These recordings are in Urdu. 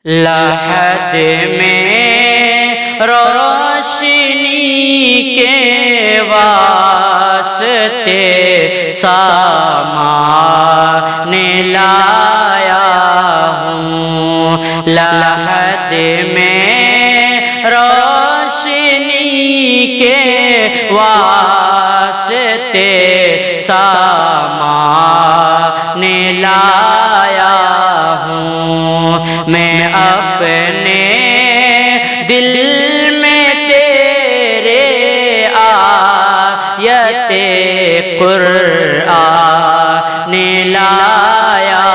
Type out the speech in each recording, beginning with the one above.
لحد میں روشنی کے واسطے سامان لایا ہوں، لحد میں روشنی کے واسطے سامان لایا ہوں، میں اپنے دل میں تیرے آیت قرآن لایا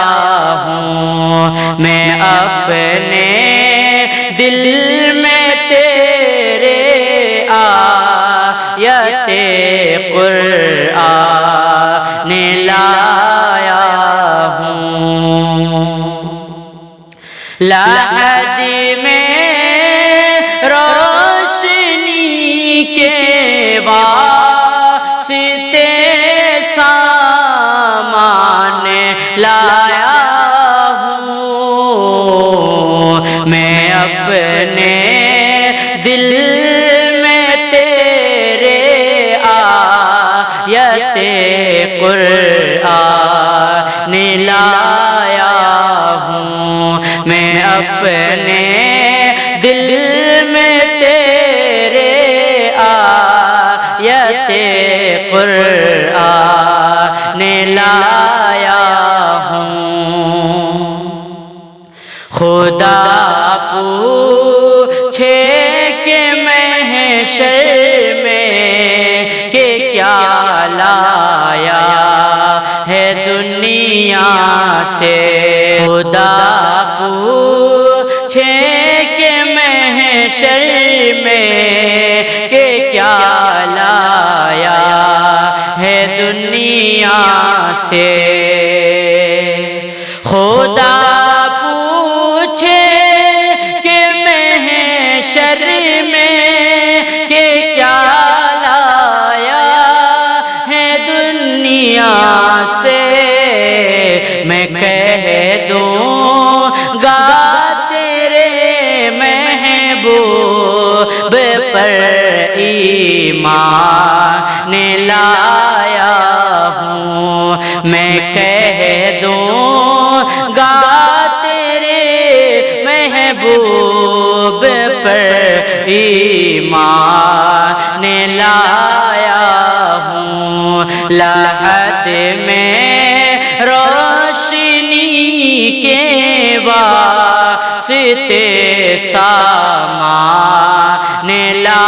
ہوں، میں اپنے دل میں تیرے آیت قرآن لایا ہوں، لحد میں روشنی کے واسطے سامان لایا ہوں، میں اپنے دل میں تیرے آیت قرآن لایا ہوں، میں اپنے دل میں تیرے آیت قرآن لایا ہوں، خدا پوچھے کہ محشر میں کہ کیا لایا ہے دنیا سے، خدا پوچھے کہ محشر میں کہ کیا لایا ہے دنیا سے، خدا پوچھے کہ محشر میں کہ کیا لایا ہے دنیا سے، میں کہہ دوں گا تیرے محبوب پر ایمان لایا ہوں، میں کہہ دوں گا تیرے محبوب پر ایمان لایا ہوں، لحد میں روشنی کے واسطے سامان لایا